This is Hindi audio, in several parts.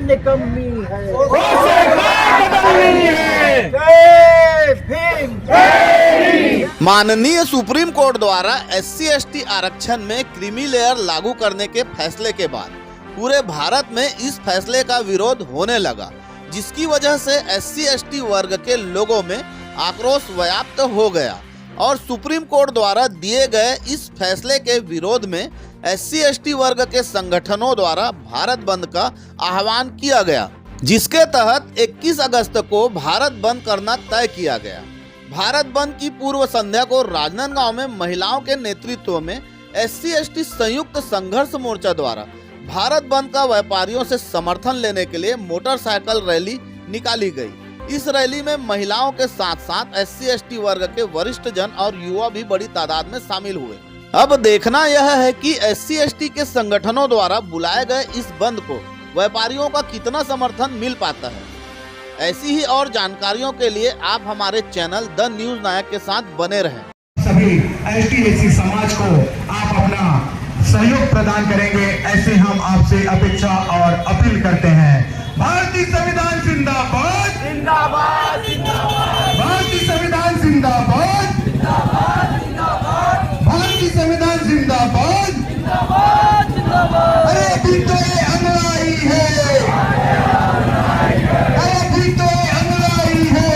निकम्मी है। जय भीम। माननीय सुप्रीम कोर्ट द्वारा SC/ST आरक्षण में क्रीमी लेयर लागू करने के फैसले के बाद पूरे भारत में इस फैसले का विरोध होने लगा, जिसकी वजह से SC/ST वर्ग के लोगों में आक्रोश व्याप्त हो गया और सुप्रीम कोर्ट द्वारा दिए गए इस फैसले के विरोध में SC/ST वर्ग के संगठनों द्वारा भारत बंद का आह्वान किया गया, जिसके तहत 21 अगस्त को भारत बंद करना तय किया गया। भारत बंद की पूर्व संध्या को राजनांदगांव में महिलाओं के नेतृत्व में SC/ST संयुक्त संघर्ष मोर्चा द्वारा भारत बंद का व्यापारियों से समर्थन लेने के लिए मोटरसाइकिल रैली निकाली गई। इस रैली में महिलाओं के साथ साथ SC/ST वर्ग के वरिष्ठ जन और युवा भी बड़ी तादाद में शामिल हुए। अब देखना यह है कि SC/ST के संगठनों द्वारा बुलाए गए इस बंद को व्यापारियों का कितना समर्थन मिल पाता है। ऐसी ही और जानकारियों के लिए आप हमारे चैनल द न्यूज नायक के साथ बने रहें। सभी ST/SC समाज को आप अपना सहयोग प्रदान करेंगे, ऐसे हम आपसे अपेक्षा और अपील करते हैं। भारतीय संविधान जिंदाबाद, जिंदाबाद जिंदाबाद। भारतीय संविधान जिंदाबाद, जिंदाबाद जिंदाबाद। भारतीय संविधान जिंदाबाद, जिंदाबाद जिंदाबाद। अरे अभी तो ये अनुयायी है, अरे अभी तो ये अनुयायी है,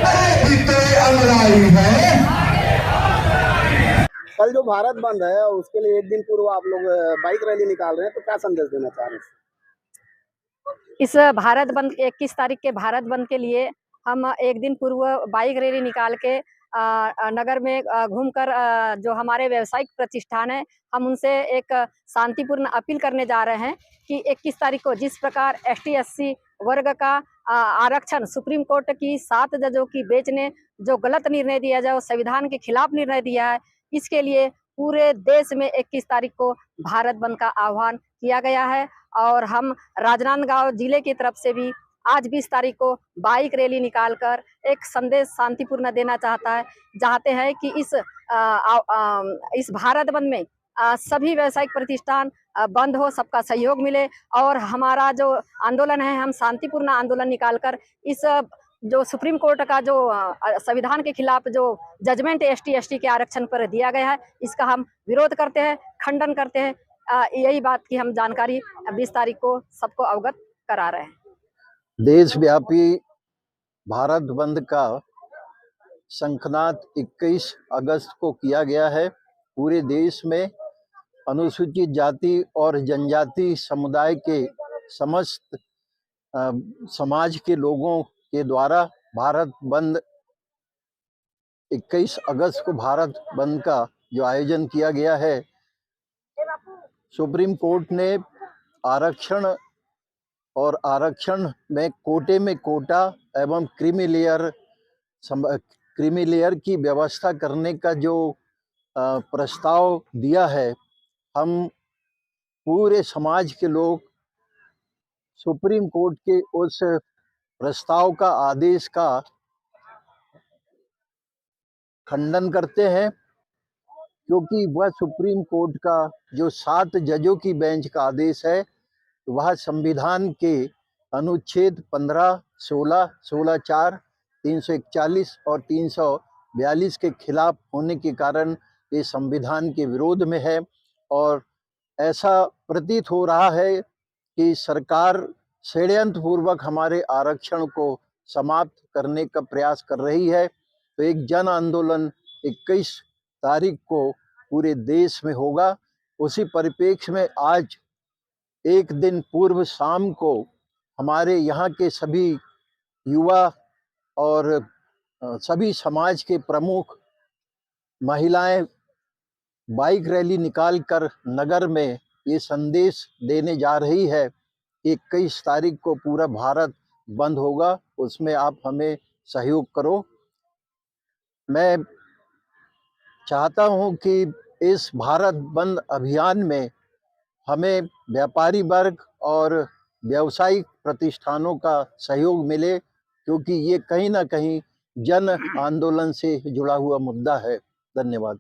अरे अभी तो ये अनुयायी है। कल जो भारत बंद है उसके लिए एक दिन पूर्व आप लोग बाइक रैली निकाल रहे हैं, तो क्या संदेश देना चाह रहे हैं? इस भारत बंद 21 तारीख के भारत बंद के लिए हम एक दिन पूर्व बाइक रैली निकाल के नगर में घूमकर जो हमारे व्यावसायिक प्रतिष्ठान है, हम उनसे एक शांतिपूर्ण अपील करने जा रहे हैं कि 21 तारीख को जिस प्रकार ST/SC वर्ग का आरक्षण सुप्रीम कोर्ट की 7 जजों की बेंच ने जो गलत निर्णय दिया जाए, संविधान के खिलाफ निर्णय दिया है, इसके लिए पूरे देश में 21 तारीख को भारत बंद का आह्वान किया गया है। और हम राजनांदगांव जिले की तरफ से भी आज 20 तारीख को बाइक रैली निकालकर एक संदेश शांतिपूर्ण देना चाहते हैं कि इस भारत बंद में सभी व्यावसायिक प्रतिष्ठान बंद हो, सबका सहयोग मिले और हमारा जो आंदोलन है, हम शांतिपूर्ण आंदोलन निकालकर इस जो सुप्रीम कोर्ट का जो संविधान के खिलाफ जो जजमेंट ST/ST के आरक्षण पर दिया गया है, इसका हम विरोध करते हैं, खंडन करते हैं। यही बात की हम जानकारी 20 तारीख को सबको अवगत करा रहे हैं। देशव्यापी भारत बंद का शंखनाद 21 अगस्त को किया गया है। पूरे देश में अनुसूचित जाति और जनजाति समुदाय के समस्त समाज के लोगों के द्वारा भारत बंद 21 अगस्त को भारत बंद का जो आयोजन किया गया है, सुप्रीम कोर्ट ने आरक्षण और आरक्षण में कोटे में कोटा एवं क्रीमी लेयर की व्यवस्था करने का जो प्रस्ताव दिया है, हम पूरे समाज के लोग सुप्रीम कोर्ट के उस प्रस्ताव का आदेश का खंडन करते हैं, क्योंकि वह सुप्रीम कोर्ट का जो 7 जजों की बेंच का आदेश है, वह संविधान के अनुच्छेद 15, 16, 16(4), 341 और 342 के खिलाफ होने के कारण ये संविधान के विरोध में है। और ऐसा प्रतीत हो रहा है कि सरकार षड्यंत्र पूर्वक हमारे आरक्षण को समाप्त करने का प्रयास कर रही है। तो एक जन आंदोलन 21 तारीख को पूरे देश में होगा। उसी परिप्रेक्ष्य में आज एक दिन पूर्व शाम को हमारे यहाँ के सभी युवा और सभी समाज के प्रमुख महिलाएं बाइक रैली निकालकर नगर में ये संदेश देने जा रही है कि 21 तारीख को पूरा भारत बंद होगा, उसमें आप हमें सहयोग करो। मैं चाहता हूं कि इस भारत बंद अभियान में हमें व्यापारी वर्ग और व्यावसायिक प्रतिष्ठानों का सहयोग मिले, क्योंकि ये कहीं ना कहीं जन आंदोलन से जुड़ा हुआ मुद्दा है। धन्यवाद।